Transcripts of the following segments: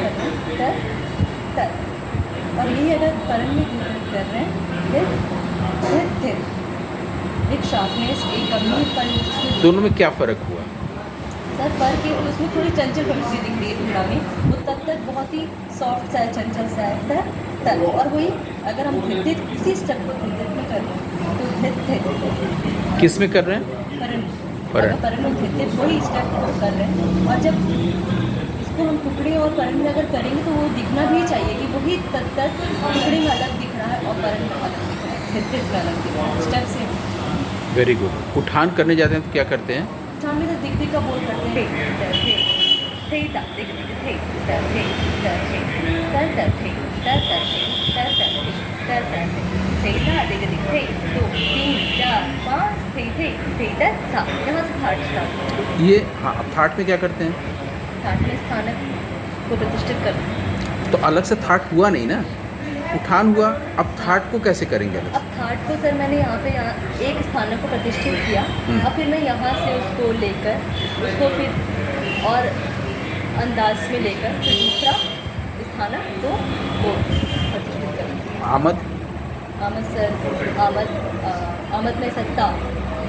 कर रहे हैं तर तर, और यही अगर परन में कर रहे हैं फिर थिर, एक शार्पनेस, एक गंभीरपन उसमें। दोनों में क्या फ़र्क हुआ? सर फ़र्क ये कि उसमें थोड़ी चंचल प्रकृति दिख रही है धुरा में, वो तब तक बहुत ही सॉफ्ट सा है, चंचल सा है तर तर। और वही अगर हम धिर धिर उसी स्टेप को धिर धिर में कर रहे हैं तो धिर धिर किस में कर रहे हैं? परन, परन। अगर परन में धिर धिर वही स्टेप कर रहे हैं। और जब इसको हम टुकड़े और परन में अगर करेंगे तो वो दिखना भी चाहिए कि वही तब तक टुकड़े में अलग दिख रहा है और परन में अलग दिख रहा है, धिर धिर में अलग दिख रहा है, स्टेप से। Very good. उठान करने जाते हैं तो क्या करते हैं? उठान में तो दिख दिख का बोल करते हैं थे ता दिख दिख थे तर थे तर थे तर तर थे तर तर थे तर तर थे तर तर थे थे ता दिख दिख थे 2 3 4 5 थे तर था। यहाँ से थाट स्टार्ट। ये हाँ, अब थाट में क्या करते हैं? थाट में स्थानक को प्रतिष्ठित करते हैं। तो अलग से थाट हुआ नहीं ना, उठान हुआ, अब थाट को कैसे करेंगे अलग अब थाट को सर मैंने यहाँ एक स्थानक को प्रतिष्ठित किया, अब फिर मैं यहाँ से उसको लेकर उसको फिर और अंदाज में लेकर फिर दूसरा स्थानक को प्रतिष्ठित करें। आमद? आमद सर आमद में सत्ता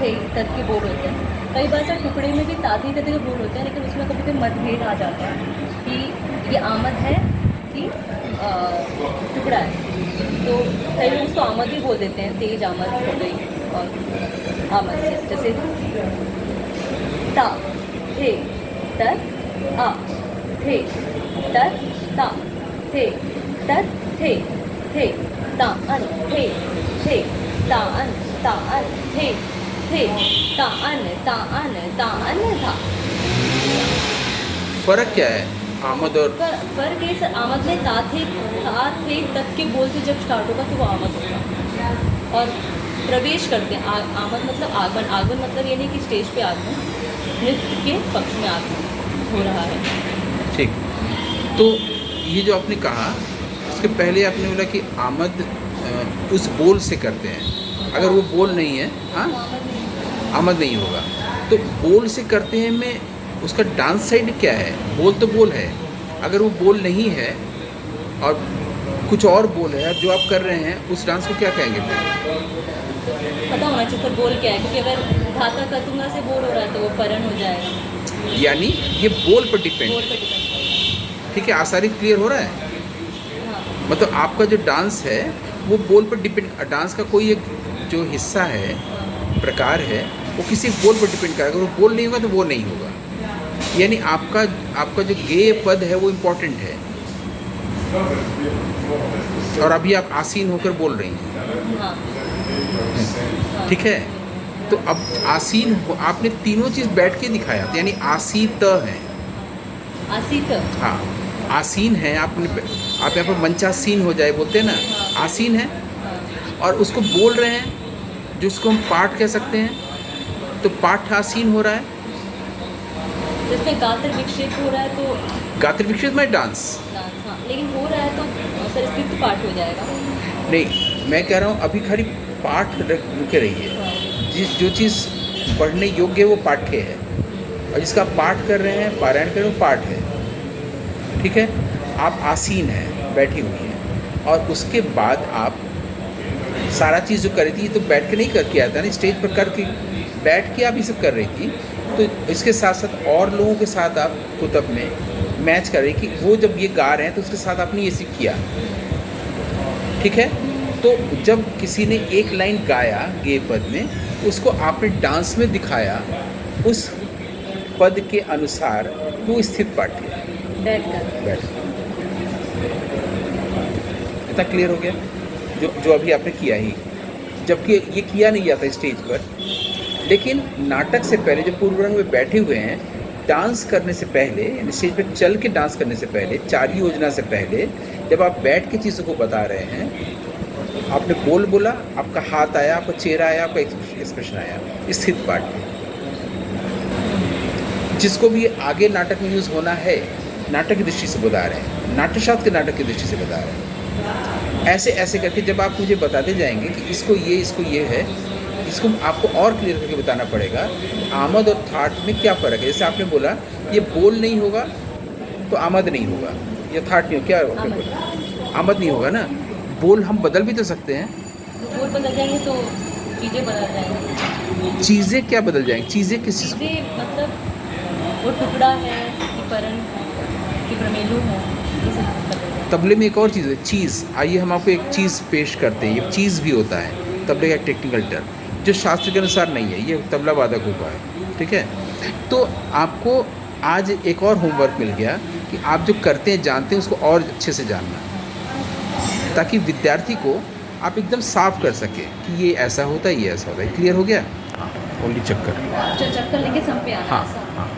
थे तद के बोल होते हैं। कई बार सर टुकड़े में भी ताती तद के बोल होते हैं, लेकिन उसमें कभी कभी मतभेद आ जाता है कि ये आमद है कि टुकड़ा है। तो कई लोग उसको आमद ही बोल देते हैं, तेज आमद हो गई और आमद से जैसे ता थे तर आ थे तर ता थे तर थे ता अन थे ता अन थे ता अन था। फ़र्क क्या है आमद और? फर्क है सर, आमद में ता थे तक के बोलते जब स्टार्ट होगा तो वो आमद होगा। और प्रवेश करते हैं आमद मतलब आगमन, आगमन मतलब ये नहीं कि स्टेज पे आगमन, नृत्य के पक्ष में आगमन हो रहा है। ठीक। तो ये जो आपने कहा उसके पहले आपने बोला कि आमद उस बोल से करते हैं, अगर वो बोल नहीं है हाँ आमद नहीं होगा। तो बोल से करते हैं में उसका डांस साइड क्या है? बोल तो बोल है, अगर वो बोल नहीं है और कुछ और बोल है जो आप कर रहे हैं उस डांस को क्या कहेंगे फिर? पता होना चाहिए सर बोल क्या है, क्योंकि अगर धाता कतुंगा से बोल हो रहा है तो वो परन हो जाएगा। यानी ये बोल पर डिपेंड। बोल पे डिपेंड। ठीक है, आसानी क्लियर हो रहा है? हाँ मतलब आपका जो डांस है वो बोल पर डिपेंड, डांस का कोई एक जो हिस्सा है, प्रकार है, वो किसी बोल पर डिपेंड करेगा। अगर वो बोल नहीं होगा तो वो नहीं होगा। यानी आपका जो गेय पद है वो इम्पोर्टेंट है। और अभी आप आसीन होकर बोल रही हैं, हाँ ठीक है? तो अब आसीन हो, आपने तीनों चीज़ बैठ के दिखाया था, यानी आसीत है। आसीत हाँ, आसीन है आपने, आप यहाँ पर मंचासीन हो जाए बोलते हैं ना, आसीन है और उसको बोल रहे हैं, जिसको हम पाठ कह सकते हैं, तो पाठ आसीन हो रहा है। जिसमें गात्र विक्षेप हो रहा है तो गात्र विक्षेप में डांस डांस, हाँ, लेकिन हो रहा है तो सर स्क्रिप्ट पाठ हो जाएगा। नहीं, मैं कह रहा हूँ अभी खाली पाठ रुके रहिए। जो चीज़ पढ़ने योग्य है वो पाठ्य है, और जिसका आप पाठ कर रहे हैं, पारायण कर रहे हैं, वो पाठ है। ठीक है, आप आसीन हैं, बैठी हुई हैं, और उसके बाद आप सारा चीज़ जो कर रही थी तो बैठ के नहीं करके आया था ना, स्टेज पर करके बैठ के आप ये सब कर रही थी। तो इसके साथ साथ और लोगों के साथ आप खुद अपने मैच कर रही कि वो जब ये गा रहे हैं तो उसके साथ आपने ये सीख किया। ठीक है, तो जब किसी ने एक लाइन गाया गेय पद में, उसको आपने डांस में दिखाया उस पद के अनुसार, तो स्थित पाठ है। बैठ इतना क्लियर हो गया जो अभी आपने किया ही, जबकि ये किया नहीं जाता स्टेज पर। लेकिन नाटक से पहले जो पूर्व रंग में बैठे हुए हैं, डांस करने से पहले, यानी स्टेज पर चल के डांस करने से पहले, चार योजना से पहले, जब आप बैठ के चीज़ों को बता रहे हैं, आपने बोल बोला, आपका हाथ आया, आपका चेहरा आया, आपका एक्सप्रेशन आया, स्थित पाठ, जिसको भी आगे नाटक में यूज़ होना है, नाटक की दृष्टि से बता रहे हैं, नाट्यशास्त्र के नाटक की दृष्टि से बता रहे हैं। ऐसे ऐसे करके जब आप मुझे बताते जाएंगे कि इसको ये है, इसको आपको और क्लियर करके बताना पड़ेगा आमद और थाट में क्या फ़र्क है। जैसे आपने बोला ये बोल नहीं होगा तो आमद नहीं होगा, यथार्थ नहीं हो क्या हो? आमद। आमद नहीं होगा ना। बोल हम बदल भी तो सकते हैं। बोल बदल जाएंगे तो चीज़ें बदल जाएंगी। चीज़ें क्या बदल जाएंगी? चीज़ें किस चीज़ को? चीज़ें मतलब वो टुकड़ा है कि परन कि प्रमेलू है, ये सब बदल जाएंगे। तबले में एक और चीज़ है, चीज़। आइए हम आपको एक चीज़ पेश करते हैं। ये चीज़ भी होता है तबले का एक टेक्निकल टर्म जो शास्त्र के अनुसार नहीं है, ये तबला वादकों का है, ठीक है। तो आपको आज एक और होमवर्क मिल गया कि आप जो करते हैं जानते हैं उसको और अच्छे से जानना, ताकि विद्यार्थी को आप एकदम साफ कर सके कि ये ऐसा होता है, ये ऐसा होता है। क्लियर हो गया? हाँ, ओनली चक्कर। चक्कर लेके सम पे आना हाँ ऐसा। हाँ।